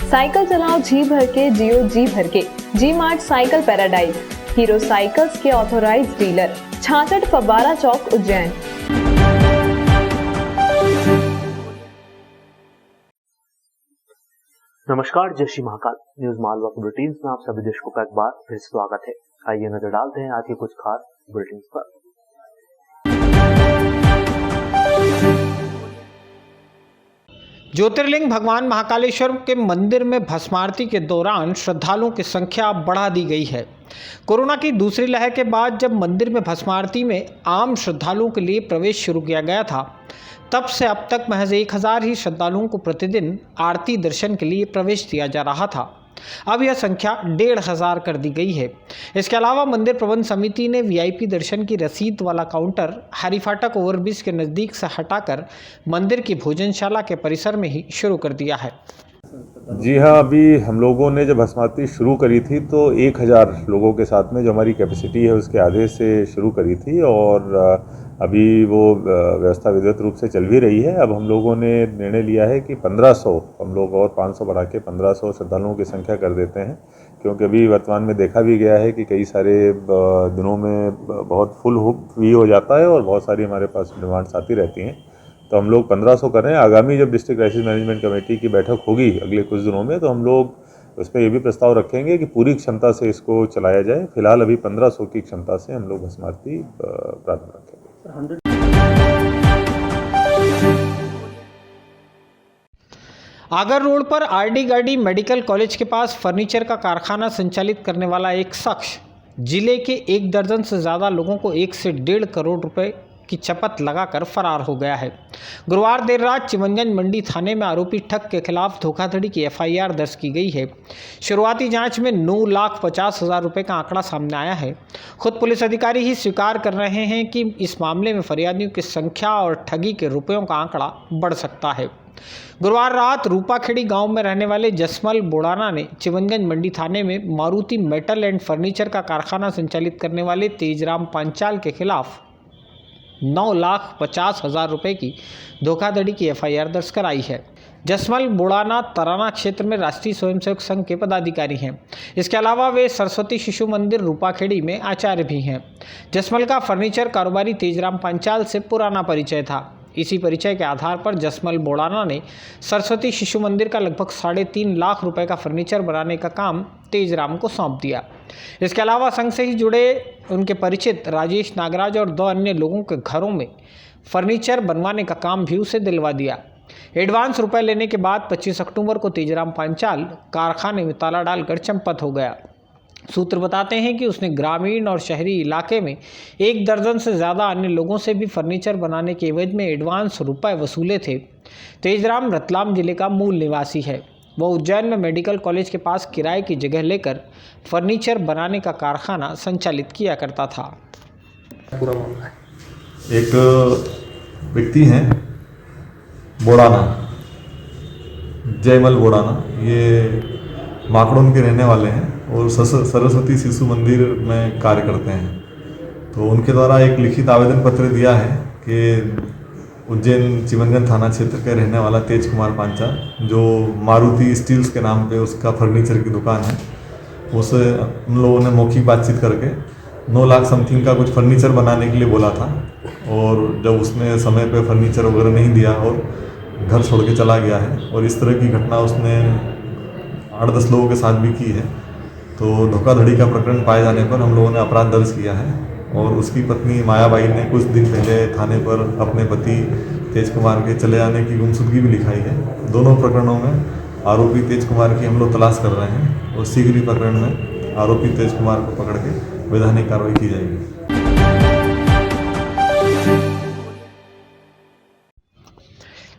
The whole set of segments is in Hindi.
साइकिल चलाओ जी भर के, जियो जी भर के। G mart cycle paradise, Hero cycles के ऑथोराइज्ड डीलर, 66 फव्वारा चौक, उज्जैन। नमस्कार, जय श्री महाकाल। न्यूज मालवा के बुलेटिन में आप सभी दर्शकों का एक बार फिर स्वागत है। आइए नजर डालते हैं आज के कुछ खास बुलेटिन पर। ज्योतिर्लिंग भगवान महाकालेश्वर के मंदिर में भस्मारती के दौरान श्रद्धालुओं की संख्या बढ़ा दी गई है। कोरोना की दूसरी लहर के बाद जब मंदिर में भस्मारती में आम श्रद्धालुओं के लिए प्रवेश शुरू किया गया था, तब से अब तक महज 1000 ही श्रद्धालुओं को प्रतिदिन आरती दर्शन के लिए प्रवेश दिया जा रहा था। अब यह संख्या 1500 कर दी गई है। इसके अलावा मंदिर प्रबंध समिति ने वीआईपी दर्शन की रसीद वाला काउंटर हरिफाटक ओवरब्रिज के नज़दीक से हटाकर मंदिर की भोजनशाला के परिसर में ही शुरू कर दिया है। जी हाँ, अभी हम लोगों ने जब भस्मारती शुरू करी थी तो 1000 लोगों के साथ में जो हमारी कैपेसिटी है उसके आधे से शुरू करी थी और अभी वो व्यवस्था विधिवत रूप से चल भी रही है। अब हम लोगों ने निर्णय लिया है कि 1500 हम लोग और 500 बढ़ा के 1500 श्रद्धालुओं की संख्या कर देते हैं, क्योंकि अभी वर्तमान में देखा भी गया है कि कई सारे दिनों में बहुत फुल भी हो जाता है और बहुत सारी हमारे पास डिमांड्स आती रहती हैं। तो हम लोग 1500 कर रहे हैं। आगामी जब डिस्ट्रिक्ट क्राइसिस मैनेजमेंट कमेटी की बैठक होगी अगले कुछ दिनों में, तो हम लोग उस पर ये भी प्रस्ताव रखेंगे कि पूरी क्षमता से इसको चलाया जाए। फिलहाल अभी 1500 की क्षमता से हम लोग भस्मारती प्रारंभ रखेंगे। आगर रोड पर आरडी गार्डी मेडिकल कॉलेज के पास फर्नीचर का कारखाना संचालित करने वाला एक शख्स जिले के 1 दर्जन से ज़्यादा लोगों को 1 से 1.5 करोड़ रुपए की चपत लगाकर फरार हो गया है। गुरुवार देर रात चिमनगंज मंडी थाने में आरोपी ठग के खिलाफ धोखाधड़ी की एफआईआर दर्ज की गई है। शुरुआती जांच में 9,50,000 रुपये का आंकड़ा सामने आया है। खुद पुलिस अधिकारी ही स्वीकार कर रहे हैं कि इस मामले में फरियादियों की संख्या और ठगी के रुपयों का आंकड़ा बढ़ सकता है। गुरुवार रात रूपाखेड़ी गांव में रहने वाले जसमल बोड़ाना ने चिमनगंज मंडी थाने में मारुति मेटल एंड फर्नीचर का कारखाना संचालित करने वाले तेजराम पांचाल के खिलाफ 9,50,000 रुपये की धोखाधड़ी की एफआईआर दर्ज कराई है। जसमल बोड़ाना तराना क्षेत्र में राष्ट्रीय स्वयंसेवक संघ के पदाधिकारी हैं। इसके अलावा वे सरस्वती शिशु मंदिर रूपाखेड़ी में आचार्य भी हैं। जसमल का फर्नीचर कारोबारी तेजराम पांचाल से पुराना परिचय था। इसी परिचय के आधार पर जसमल बोड़ाना ने सरस्वती शिशु मंदिर का लगभग 3.5 लाख रुपए का फर्नीचर बनाने का काम तेजराम को सौंप दिया। इसके अलावा संघ से ही जुड़े उनके परिचित राजेश नागराज और 2 अन्य लोगों के घरों में फर्नीचर बनवाने का काम भी उसे दिलवा दिया। एडवांस रुपए लेने के बाद 25 अक्टूबर को तेजराम पांचाल कारखाने में ताला डालकर चंपत हो गया। सूत्र बताते हैं कि उसने ग्रामीण और शहरी इलाके में 1 दर्जन से ज़्यादा अन्य लोगों से भी फर्नीचर बनाने के एवज में एडवांस रुपए वसूले थे। तेजराम रतलाम जिले का मूल निवासी है। वह उज्जैन में मेडिकल कॉलेज के पास किराए की जगह लेकर फर्नीचर बनाने का कारखाना संचालित किया करता था। पूरा मामला है। एक व्यक्ति हैं बोड़ाना, जयमल बोड़ाना, ये माकड़ोन के रहने वाले हैं और सरस्वती शिशु मंदिर में कार्य करते हैं। तो उनके द्वारा एक लिखित आवेदन पत्र दिया है कि उज्जैन चिमनगंज थाना क्षेत्र के रहने वाला तेज कुमार पांचाल, जो मारुति स्टील्स के नाम पे उसका फर्नीचर की दुकान है, उसे उन लोगों ने मौखिक बातचीत करके 9 लाख समथिंग का कुछ फर्नीचर बनाने के लिए बोला था। और जब उसने समय पे फर्नीचर वगैरह नहीं दिया और घर छोड़ के चला गया है, और इस तरह की घटना उसने 8-10 लोगों के साथ भी की है। तो धोखाधड़ी का प्रकरण पाए जाने पर हम लोगों ने अपराध दर्ज किया है और उसकी पत्नी मायाबाई ने कुछ दिन पहले थाने पर अपने पति तेज कुमार के चले जाने की गुमशुदगी भी लिखाई है। दोनों प्रकरणों में आरोपी तेज कुमार की हम लोग तलाश कर रहे हैं और शीघ्र ही प्रकरण में आरोपी तेज कुमार को पकड़ के वैधानिक कार्रवाई की जाएगी।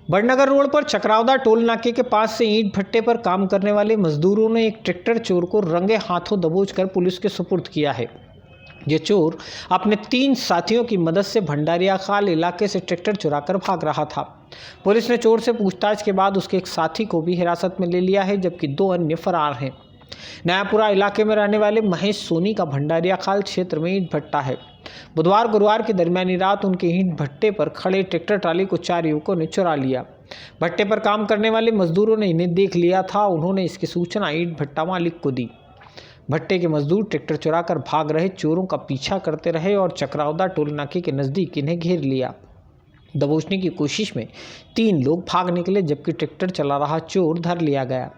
बड़नगर रोड पर चकरावदा टोल नाके के पास से ईंट भट्टे पर काम करने वाले मजदूरों ने एक ट्रैक्टर चोर को रंगे हाथों दबोचकर पुलिस के सुपुर्द किया है। ये चोर अपने 3 साथियों की मदद से भंडारिया खाल इलाके से ट्रैक्टर चुराकर भाग रहा था। पुलिस ने चोर से पूछताछ के बाद उसके एक साथी को भी हिरासत में ले लिया है, जबकि 2 अन्य फरार हैं। नयापुरा इलाके में रहने वाले महेश सोनी का भंडारिया खाल क्षेत्र में ईंट भट्टा है। बुधवार गुरुवार की दरमियानी रात उनके ईंट भट्टे पर खड़े ट्रैक्टर ट्राली को 4 युवकों ने चुरा लिया। भट्टे पर काम करने वाले मजदूरों ने इन्हें देख लिया था। उन्होंने इसकी सूचना ईंट भट्टा मालिक को दी। भट्टे के मजदूर ट्रैक्टर चुराकर भाग रहे चोरों का पीछा करते रहे और चक्रावदा टोल नाके के नज़दीक इन्हें घेर लिया। दबोचने की कोशिश में 3 लोग भाग निकले, जबकि ट्रैक्टर चला रहा चोर धर लिया गया।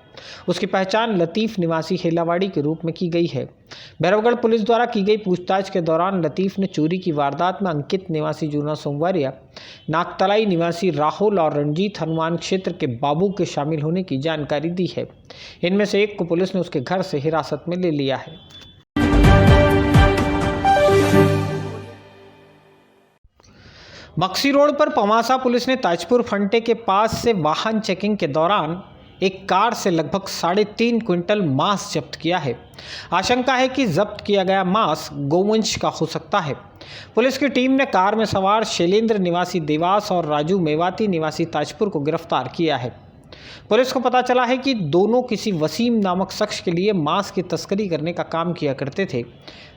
उसकी पहचान लतीफ़ निवासी हेलावाड़ी के रूप में की गई है। भैरवगढ़ पुलिस द्वारा की गई पूछताछ के दौरान लतीफ़ ने चोरी की वारदात में अंकित निवासी जूना सोमवारिया, नागतलाई निवासी राहुल और रंजीत हनुमान क्षेत्र के बाबू के शामिल होने की जानकारी दी है। इनमें से एक को पुलिस ने उसके घर से हिरासत में ले लिया है। मक्सी रोड पर पवासा पुलिस ने ताजपुर फंटे के पास से वाहन चेकिंग के दौरान एक कार से लगभग 3.5 क्विंटल मांस जब्त किया है। आशंका है कि जब्त किया गया मांस गोवंश का हो सकता है। पुलिस की टीम ने कार में सवार शैलेंद्र निवासी देवास और राजू मेवाती निवासी ताजपुर को गिरफ्तार किया है। पुलिस को पता चला है कि दोनों किसी वसीम नामक शख्स के लिए मांस की तस्करी करने का काम किया करते थे।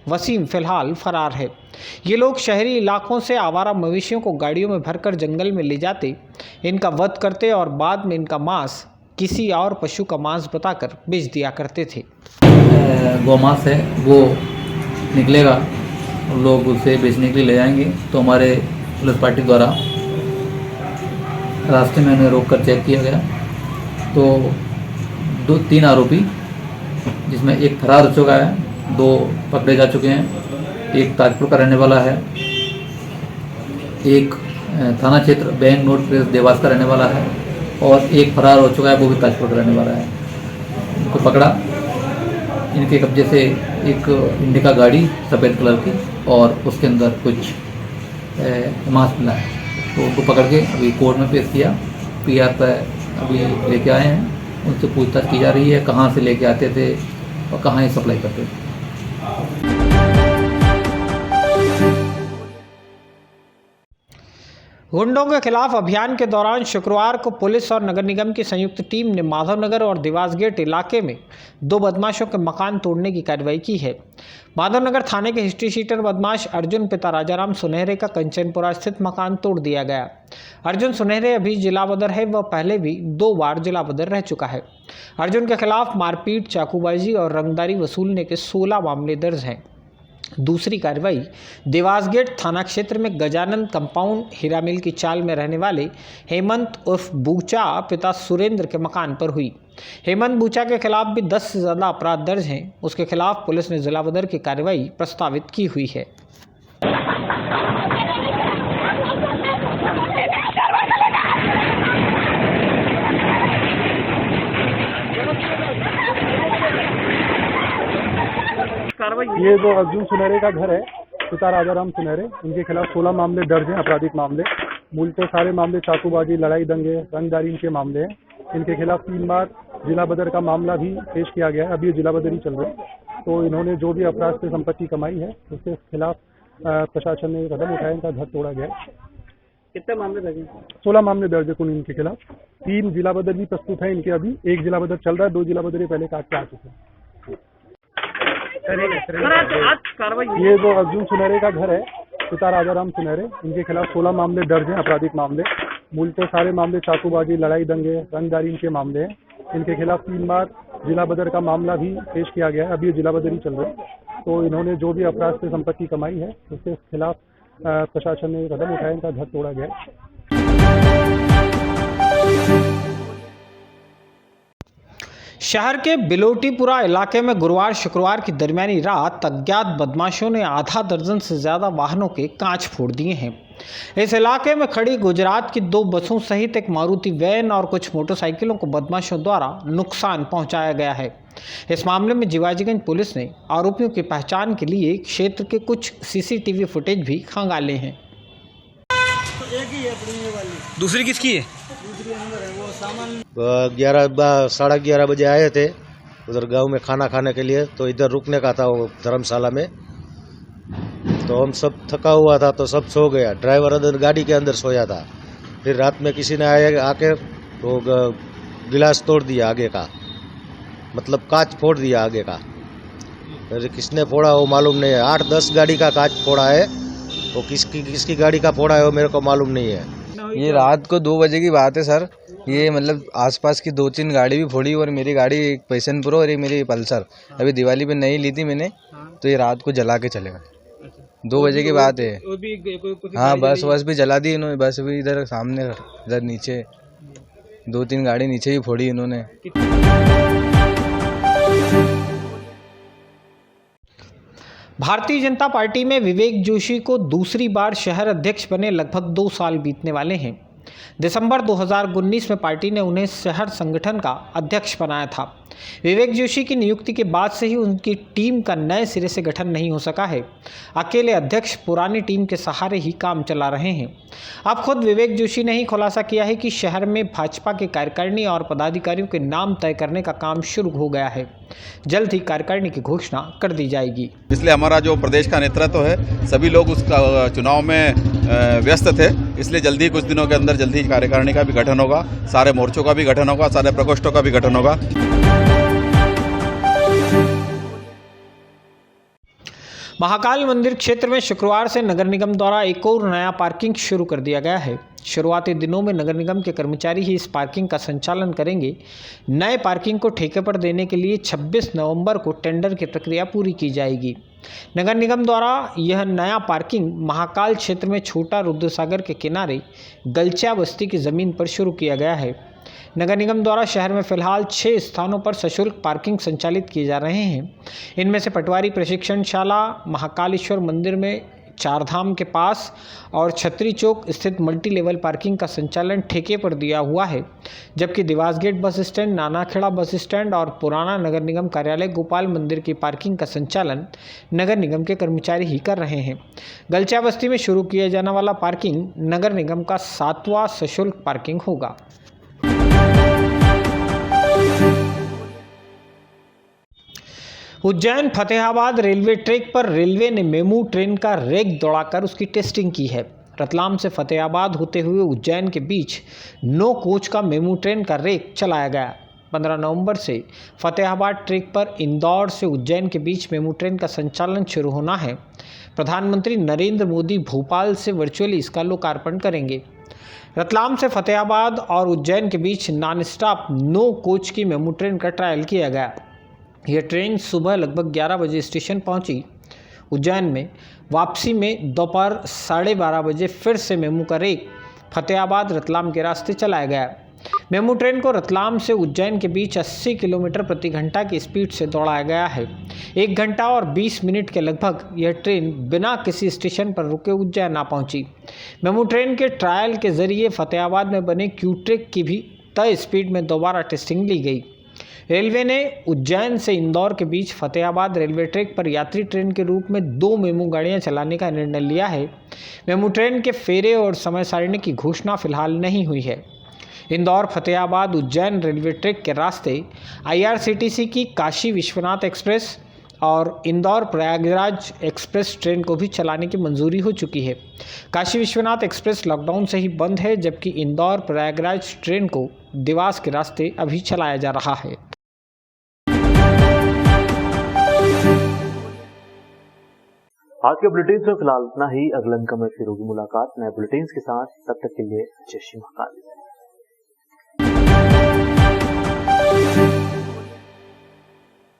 वसीम फिलहाल फरार है। ये लोग शहरी इलाकों से आवारा मवेशियों को गाड़ियों में भरकर जंगल में ले जाते, इनका वध करते और बाद में इनका मांस किसी और पशु का मांस बताकर बेच दिया करते थे। गौमांस है वो निकलेगा, लोग उसे बेचने के लिए ले जाएंगे, तो हमारे पुलिस पार्टी द्वारा रास्ते में उन्हें रोक कर चेक किया गया तो 2-3 आरोपी, जिसमें एक फरार हो चुका है, 2 पकड़े जा चुके हैं। एक ताजपुर का रहने वाला है, एक थाना क्षेत्र बैंक नोट प्रेस देवास का रहने वाला है और एक फरार हो चुका है, वो भी ताजपुर का रहने वाला है। इनको पकड़ा। इनके कब्जे से एक इंडिका गाड़ी सफ़ेद कलर की और उसके अंदर कुछ मांस मिला है, तो उनको पकड़ के अभी कोर्ट में पेश किया। PR पर अभी लेके आए हैं, उनसे पूछताछ की जा रही है कहाँ से लेके आते थे और कहाँ ये सप्लाई करते थे। गुंडों के खिलाफ अभियान के दौरान शुक्रवार को पुलिस और नगर निगम की संयुक्त टीम ने माधवनगर और देवास गेट इलाके में 2 बदमाशों के मकान तोड़ने की कार्रवाई की है। माधवनगर थाने के हिस्ट्री शीटर बदमाश अर्जुन पिता राजाराम सुनहरे का कंचनपुरा स्थित मकान तोड़ दिया गया। अर्जुन सुनहरे अभी जिला बदर है, वह पहले भी 2 बार जिला बदर रह चुका है। अर्जुन के खिलाफ मारपीट, चाकूबाजी और रंगदारी वसूलने के 16 मामले दर्ज हैं। दूसरी कार्रवाई देवास गेट थाना क्षेत्र में गजानन कंपाउंड हीरा मिल की चाल में रहने वाले हेमंत उर्फ बूचा पिता सुरेंद्र के मकान पर हुई। हेमंत बूचा के खिलाफ भी 10 से ज़्यादा अपराध दर्ज हैं। उसके खिलाफ पुलिस ने जिला बदर की कार्रवाई प्रस्तावित की हुई है। ये जो अर्जुन सुनहरे का घर है, पिता राजाराम सुनहरे, इनके खिलाफ 16 मामले दर्ज हैं, आपराधिक मामले। मूलतः सारे मामले चाकूबाजी, लड़ाई दंगे, रंगदारी के मामले हैं। इनके खिलाफ 3 बार जिला बदर का मामला भी पेश किया गया है। अभी ये जिला बदर ही चल रहे हैं। तो इन्होंने जो भी अपराध से संपत्ति कमाई है उसके खिलाफ प्रशासन ने कदम उठाया, इनका घर तोड़ा गया। कितने मामले दर्ज हैं? 16 मामले दर्ज है कुल इनके खिलाफ। 3 जिला बदर भी प्रस्तुत है इनके, अभी 1 जिला बदर चल रहा है, 2 जिला बदर ये पहले काट के आ चुके हैं। ये जो अर्जुन सुनहरे का घर है, पिता राजाराम सुनहरे, इनके खिलाफ 16 मामले दर्ज हैं, आपराधिक मामले। मूलतः सारे मामले चाकूबाजी, लड़ाई दंगे, रंगदारी के मामले हैं। इनके खिलाफ 3 बार जिला बदर का मामला भी पेश किया गया है। अभी ये जिला बदर ही चल रहे हैं। तो इन्होंने जो भी अपराध से संपत्ति कमाई है उसके खिलाफ प्रशासन ने कदम उठाया, इनका घर तोड़ा गया। शहर के बिलोटीपुरा इलाके में गुरुवार शुक्रवार की दरमियानी रात अज्ञात बदमाशों ने आधा दर्जन से ज़्यादा वाहनों के कांच फोड़ दिए हैं। इस इलाके में खड़ी गुजरात की 2 बसों सहित एक मारुति वैन और कुछ मोटरसाइकिलों को बदमाशों द्वारा नुकसान पहुंचाया गया है। इस मामले में जिवाजीगंज पुलिस ने आरोपियों की पहचान के लिए क्षेत्र के कुछ CCTV फुटेज भी खंगाले हैं। दूसरी किसकी है? 11:30 बजे आए थे उधर गांव में खाना खाने के लिए, तो इधर रुकने का था वो धर्मशाला में। तो हम सब थका हुआ था तो सब सो गया, ड्राइवर अंदर गाड़ी के अंदर सोया था। फिर रात में किसी ने आके तो गिलास तोड़ दिया आगे का, मतलब कांच फोड़ दिया आगे का। फिर किसने फोड़ा वो मालूम नहीं है। 8-10 गाड़ी का कांच फोड़ा है, वो किसकी गाड़ी का फोड़ा है वो मेरे को मालूम नहीं है। ये रात को 2 बजे की बात है सर। ये मतलब आसपास की 2-3 गाड़ी भी फोड़ी और मेरी गाड़ी एक पैशन प्रो और एक मेरी पल्सर अभी दिवाली पे नई ली थी मैंने, तो ये रात को जला के चले गए। 2 बजे की बात है। हाँ, बस भी जला दी इन्होंने, बस भी इधर सामने, इधर नीचे 2-3 गाड़ी नीचे भी फोड़ी इन्होंने। भारतीय जनता पार्टी में विवेक जोशी को दूसरी बार शहर अध्यक्ष बने लगभग 2 साल बीतने वाले हैं। दिसंबर 2019 में पार्टी ने उन्हें शहर संगठन का अध्यक्ष बनाया था। विवेक जोशी की नियुक्ति के बाद से ही उनकी टीम का नए सिरे से गठन नहीं हो सका है। अकेले अध्यक्ष पुरानी टीम के सहारे ही काम चला रहे हैं। अब खुद विवेक जोशी ने ही खुलासा किया है कि शहर में भाजपा के कार्यकारिणी और पदाधिकारियों के नाम तय करने का काम शुरू हो गया है। जल्द ही कार्यकारिणी की घोषणा कर दी जाएगी। इसलिए हमारा जो प्रदेश का नेतृत्व है, सभी लोग उस चुनाव में व्यस्त थे, इसलिए जल्दी कुछ दिनों के अंदर जल्दी कार्यकारिणी का भी गठन होगा, सारे मोर्चों का भी गठन होगा, सारे प्रकोष्ठों का भी गठन होगा। महाकाल मंदिर क्षेत्र में शुक्रवार से नगर निगम द्वारा एक और नया पार्किंग शुरू कर दिया गया है। शुरुआती दिनों में नगर निगम के कर्मचारी ही इस पार्किंग का संचालन करेंगे। नए पार्किंग को ठेके पर देने के लिए 26 नवंबर को टेंडर की प्रक्रिया पूरी की जाएगी। नगर निगम द्वारा यह नया पार्किंग महाकाल क्षेत्र में छोटा रुद्रसागर के किनारे गलचा बस्ती की ज़मीन पर शुरू किया गया है। नगर निगम द्वारा शहर में फिलहाल 6 स्थानों पर सशुल्क पार्किंग संचालित किए जा रहे हैं। इनमें से पटवारी प्रशिक्षणशाला, महाकालेश्वर मंदिर में चारधाम के पास और छतरी चौक स्थित मल्टी लेवल पार्किंग का संचालन ठेके पर दिया हुआ है, जबकि Dewas gate bus stand, Nanakheda bus stand और पुराना नगर निगम कार्यालय गोपाल मंदिर की पार्किंग का संचालन नगर निगम के कर्मचारी ही कर रहे हैं। गलचा बस्ती में शुरू किया जाने वाला पार्किंग नगर निगम का 7वां सशुल्क पार्किंग होगा। उज्जैन फतेहाबाद रेलवे ट्रैक पर रेलवे ने मेमू ट्रेन का रैक दौड़ाकर उसकी टेस्टिंग की है। रतलाम से फतेहाबाद होते हुए उज्जैन के बीच 9 कोच का मेमू ट्रेन का रैक चलाया गया। 15 नवंबर से फतेहाबाद ट्रैक पर इंदौर से उज्जैन के बीच मेमू ट्रेन का संचालन शुरू होना है। प्रधानमंत्री नरेंद्र मोदी भोपाल से वर्चुअली इसका लोकार्पण करेंगे। रतलाम से फतेहाबाद और उज्जैन के बीच नॉन स्टॉप 9 कोच की मेमू ट्रेन का ट्रायल किया गया। यह ट्रेन सुबह लगभग 11 बजे स्टेशन पहुंची। उज्जैन में वापसी में दोपहर 12:30 बजे फिर से मेमू का रैक फतेहाबाद रतलाम के रास्ते चलाया गया। मेमू ट्रेन को रतलाम से उज्जैन के बीच 80 किलोमीटर प्रति घंटा की स्पीड से दौड़ाया गया है। 1 घंटा और 20 मिनट के लगभग यह ट्रेन बिना किसी स्टेशन पर रुके उज्जैन आ पहुंची। मेमू ट्रेन के ट्रायल के जरिए फतेहाबाद में बने क्यूट्रेक की भी तय स्पीड में दोबारा टेस्टिंग ली गई। रेलवे ने उज्जैन से इंदौर के बीच फतेहाबाद रेलवे ट्रैक पर यात्री ट्रेन के रूप में 2 मेमू गाड़ियां चलाने का निर्णय लिया है। मेमू ट्रेन के फेरे और समय सारणी की घोषणा फिलहाल नहीं हुई है। इंदौर फतेहाबाद उज्जैन रेलवे ट्रैक के रास्ते IRCTC की काशी विश्वनाथ एक्सप्रेस और इंदौर प्रयागराज एक्सप्रेस ट्रेन को भी चलाने की मंजूरी हो चुकी है। काशी विश्वनाथ एक्सप्रेस लॉकडाउन से ही बंद है, जबकि इंदौर प्रयागराज ट्रेन को देवास के रास्ते अभी चलाया जा रहा है। आज के बुलेटिन में फिलहाल इतना ही। अगले अंक में फिर होगी मुलाकात नए बुलेटिन के साथ। तब तक के लिए जय श्री महाकाल।